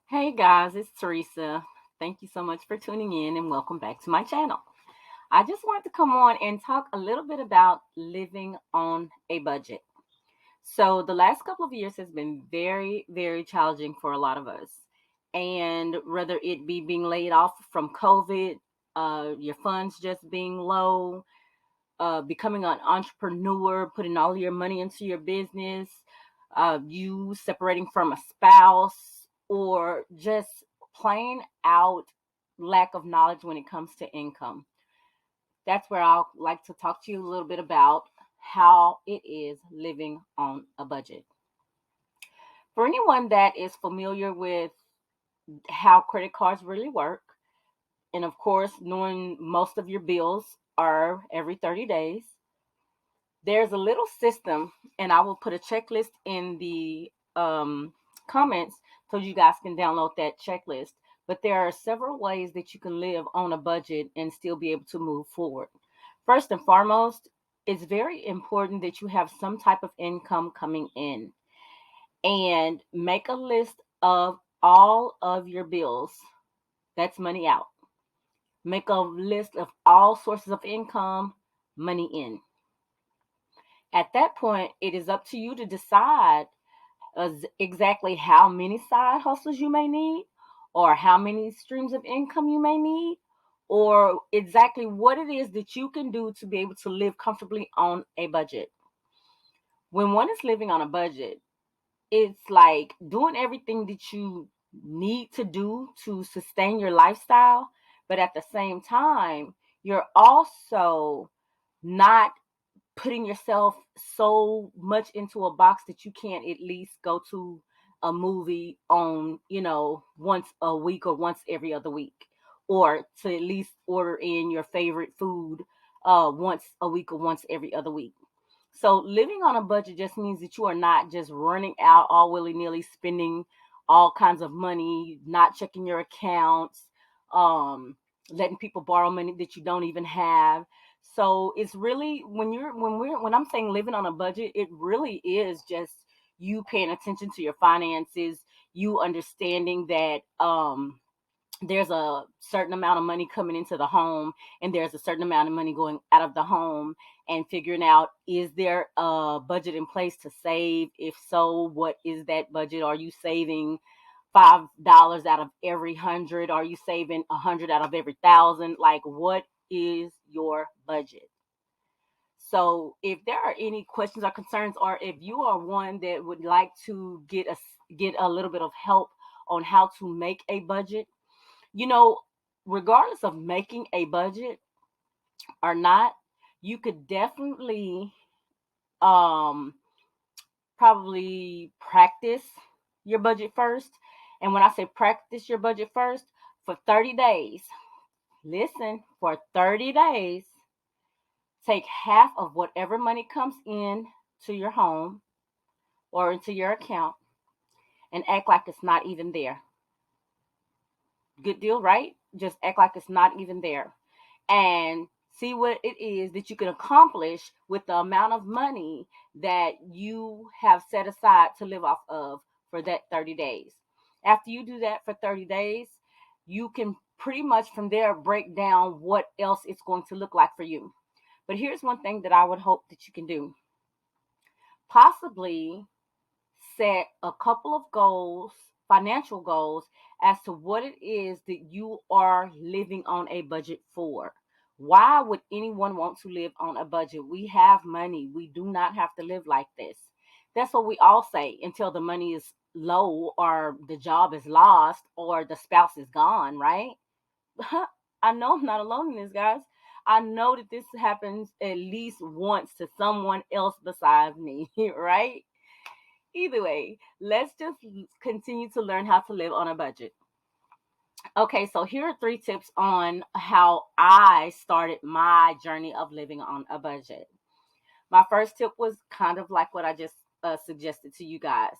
Hey guys, it's Teresa. Thank you so much for tuning in and welcome back to my channel. I just wanted to come on and talk a little bit about living on a budget. So, the last couple of years has been very, very challenging for a lot of us. And whether it be being laid off from COVID, your funds just being low, becoming an entrepreneur, putting all your money into your business, you separating from a spouse, or just plain out lack of knowledge when it comes to income. That's where I'll like to talk to you a little bit about how it is living on a budget. For anyone that is familiar with how credit cards really work, and of course, knowing most of your bills are every 30 days, there's a little system, and I will put a checklist in the comments so you guys can download that checklist. But there are several ways that you can live on a budget and still be able to move forward. First and foremost, it's very important that you have some type of income coming in and make a list of all of your bills. That's money out. Make a list of all sources of income, money in. At that point, it is up to you to decide exactly how many side hustles you may need, or how many streams of income you may need, or exactly what it is that you can do to be able to live comfortably on a budget. When one is living on a budget, it's like doing everything that you need to do to sustain your lifestyle, but at the same time, you're also not putting yourself so much into a box that you can't at least go to a movie on, once a week or once every other week, or to at least order in your favorite food once a week or once every other week. So living on a budget just means that you are not just running out all willy-nilly, spending all kinds of money, not checking your accounts, um, letting people borrow money that you don't even have. So it's really when I'm saying living on a budget, it really is just you paying attention to your finances, you understanding that there's a certain amount of money coming into the home and there's a certain amount of money going out of the home, and figuring out, is there a budget in place to save? If so, what is that budget? Are you saving $5 out of every hundred? Are you saving 100 out of every thousand? Like, what is your budget? So if there are any questions or concerns, or if you are one that would like to get a little bit of help on how to make a budget, you know, regardless of making a budget or not, you could definitely um probably practice your budget first. And when I say practice your budget first, for 30 days, listen, for 30 days, take half of whatever money comes in to your home or into your account and act like it's not even there. Good deal, right? Just act like it's not even there. And see what it is that you can accomplish with the amount of money that you have set aside to live off of for that 30 days. After you do that for 30 days, you can pretty much from there break down what else it's going to look like for you. But here's one thing that I would hope that you can do. Possibly set a couple of goals, financial goals, as to what it is that you are living on a budget for. Why would anyone want to live on a budget? We have money. We do not have to live like this. That's what we all say until the money is low, or the job is lost, or the spouse is gone, right? I know I'm not alone in this, guys. I know that this happens at least once to someone else besides me, right? Either way, let's just continue to learn how to live on a budget. Okay, so here are 3 tips on how I started my journey of living on a budget. My first tip was kind of like what I just suggested to you guys.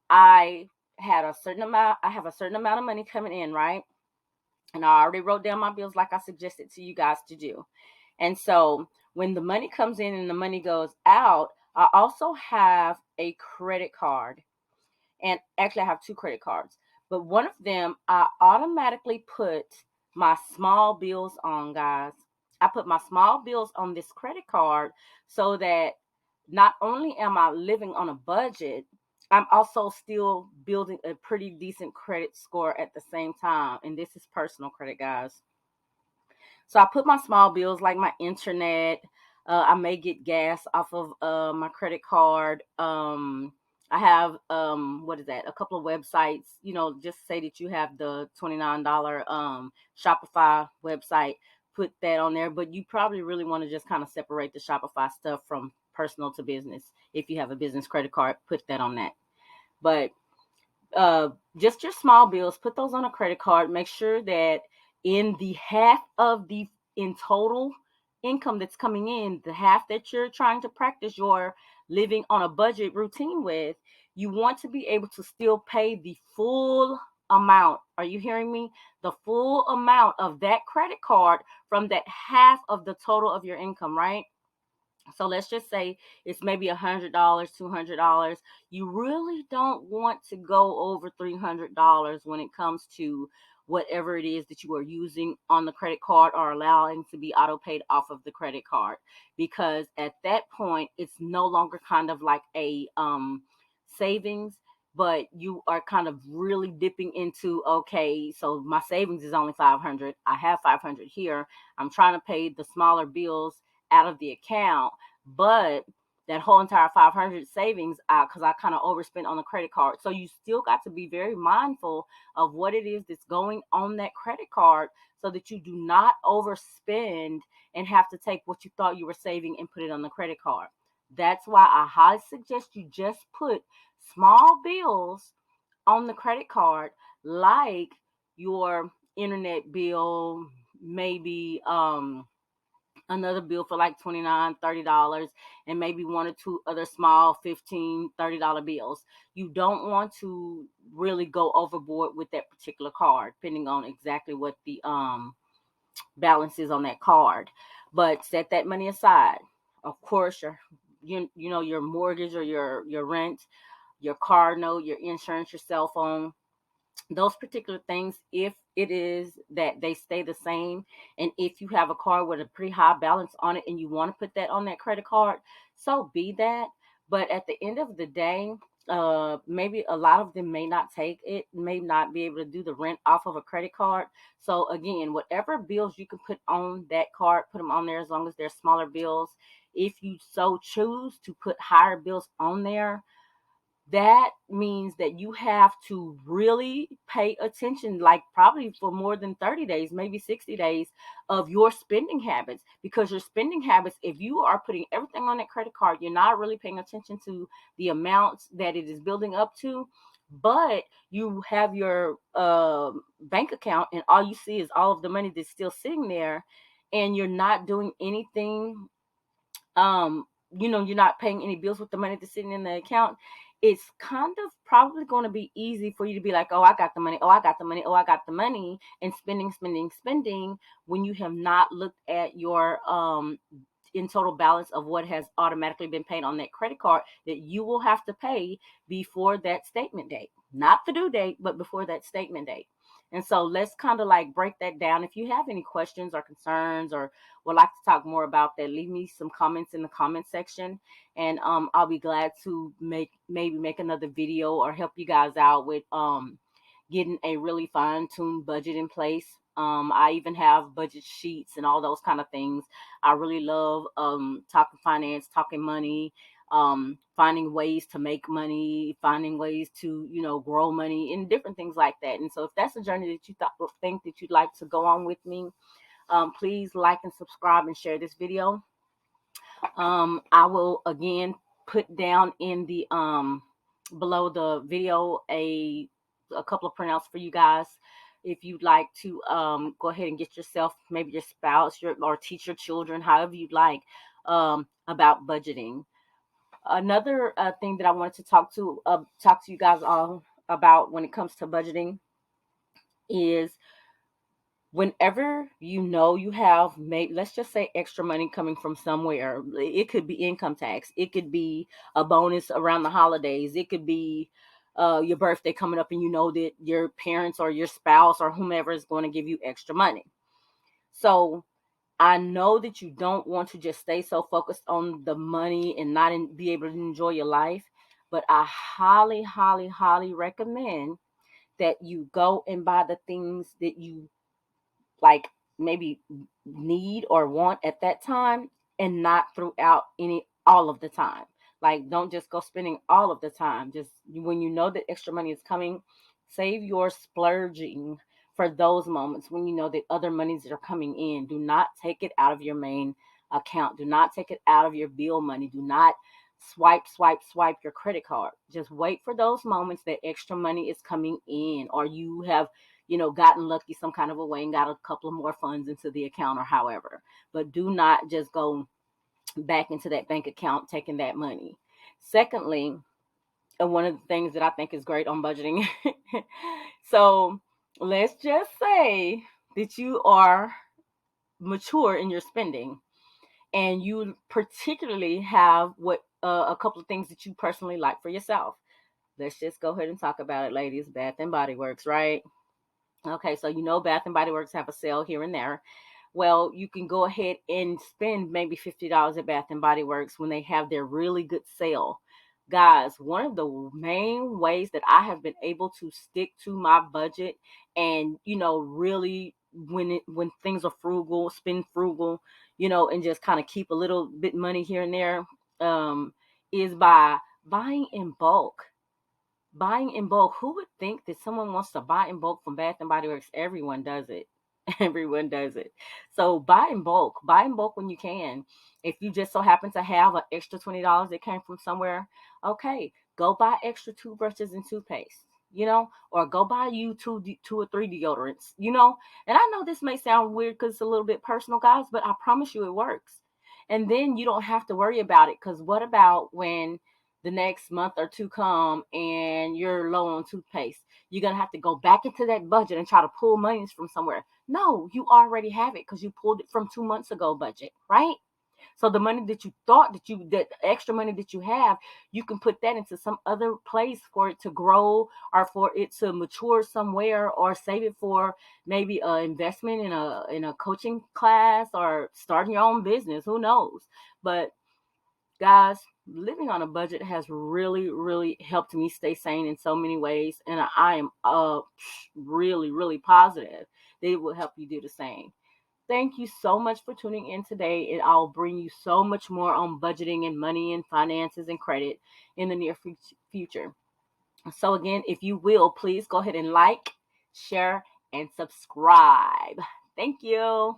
I I have a certain amount of money coming in, right? And I already wrote down my bills like I suggested to you guys to do. And so when the money comes in and the money goes out, I also have a credit card. And actually, I have 2 credit cards. But one of them, I automatically put my small bills on, guys. I put my small bills on this credit card so that not only am I living on a budget, I'm also still building a pretty decent credit score at the same time. And this is personal credit, guys. So I put my small bills like my internet. I may get gas off of my credit card. I have what is that? A couple of websites. Just say that you have the $29 Shopify website. Put that on there, but you probably really want to just kind of separate the Shopify stuff from personal to business. If you have a business credit card, put that on that. But uh, just your small bills, put those on a credit card. Make sure that in the half of the in total income that's coming in, the half that you're trying to practice your living on a budget routine with, you want to be able to still pay the full amount. Are you hearing me? The full amount of that credit card from that half of the total of your income, right? So let's just say it's maybe $100, $200. You really don't want to go over $300 when it comes to whatever it is that you are using on the credit card or allowing to be auto paid off of the credit card, because at that point it's no longer kind of like a savings, but you are kind of really dipping into, okay, so my savings is only 500. I have 500 here. I'm trying to pay the smaller bills out of the account, but that whole entire 500 savings out because I kind of overspent on the credit card. So you still got to be very mindful of what it is that's going on that credit card so that you do not overspend and have to take what you thought you were saving and put it on the credit card. That's why I highly suggest you just put small bills on the credit card, like your internet bill, maybe another bill for like $29, $30, and maybe one or two other small $15, $30 bills. You don't want to really go overboard with that particular card, depending on exactly what the balance is on that card. But set that money aside. Of course, your mortgage or your rent, your car note, your insurance, your cell phone, those particular things, if it is that they stay the same, and if you have a card with a pretty high balance on it and you want to put that on that credit card, so be that. But at the end of the day, maybe a lot of them may not take it, may not be able to do the rent off of a credit card. So again, whatever bills you can put on that card, put them on there, as long as they're smaller bills. If you so choose to put higher bills on there, that means that you have to really pay attention, like probably for more than 30 days, maybe 60 days, of your spending habits. Because your spending habits, if you are putting everything on that credit card, you're not really paying attention to the amounts that it is building up to. But you have your bank account, and all you see is all of the money that's still sitting there, and you're not doing anything. You're not paying any bills with the money that's sitting in the account. It's kind of probably going to be easy for you to be like, oh, I got the money, oh, I got the money, oh, I got the money, and spending, when you have not looked at your in total balance of what has automatically been paid on that credit card that you will have to pay before that statement date. Not the due date, but before that statement date. And so let's kind of like break that down. If you have any questions or concerns or would like to talk more about that, leave me some comments in the comment section, and I'll be glad to maybe make another video or help you guys out with getting a really fine-tuned budget in place. I even have budget sheets and all those kind of things. I really love talking finance, talking money, finding ways to make money, finding ways to, grow money and different things like that. And so if that's a journey that you think that you'd like to go on with me, please like and subscribe and share this video. I will again put down in the below the video a couple of printouts for you guys if you'd like to go ahead and get yourself, maybe your spouse, or teach your children, however you'd like, about budgeting. Another thing that I wanted to talk to you guys all about when it comes to budgeting is whenever you have made, let's just say, extra money coming from somewhere. It could be income tax, it could be a bonus around the holidays, it could be your birthday coming up and you know that your parents or your spouse or whomever is going to give you extra money. So I know that you don't want to just stay so focused on the money and not be able to enjoy your life, but I highly, highly, highly recommend that you go and buy the things that you like maybe need or want at that time, and not throughout any all of the time. Like, don't just go spending all of the time. Just when you know that extra money is coming, save your splurging for those moments when you know that other monies are coming in. Do not take it out of your main account. Do not take it out of your bill money. Do not swipe your credit card. Just wait for those moments that extra money is coming in, or you have gotten lucky some kind of a way and got a couple of more funds into the account or however. But do not just go back into that bank account taking that money. Secondly, one of the things that I think is great on budgeting. So let's just say that you are mature in your spending and you particularly have what a couple of things that you personally like for yourself. Let's just go ahead and talk about it, ladies. Bath and Body Works, right? Okay, so Bath and Body Works have a sale here and there. Well, you can go ahead and spend maybe $50 at Bath and Body Works when they have their really good sale. Guys, one of the main ways that I have been able to stick to my budget and, really when things are frugal, spend frugal, and just kind of keep a little bit money here and there, is by buying in bulk. Buying in bulk. Who would think that someone wants to buy in bulk from Bath and Body Works? Everyone does it. Everyone does it. So buy in bulk. Buy in bulk when you can. If you just so happen to have an extra $20 that came from somewhere, okay, go buy extra toothbrushes and toothpaste. Or go buy you two or three deodorants. And I know this may sound weird because it's a little bit personal, guys, but I promise you it works. And then you don't have to worry about it, because what about when the next month or two come and you're low on toothpaste? You're going to have to go back into that budget and try to pull monies from somewhere. No, you already have it because you pulled it from 2 months ago budget, right? So the money that you thought that extra money that you have, you can put that into some other place for it to grow or for it to mature somewhere, or save it for maybe an investment in a coaching class or starting your own business. Who knows? But guys, living on a budget has really, really helped me stay sane in so many ways. And I am really, really positive that it will help you do the same. Thank you so much for tuning in today. And I'll bring you so much more on budgeting and money and finances and credit in the near future. So, again, if you will, please go ahead and like, share, and subscribe. Thank you.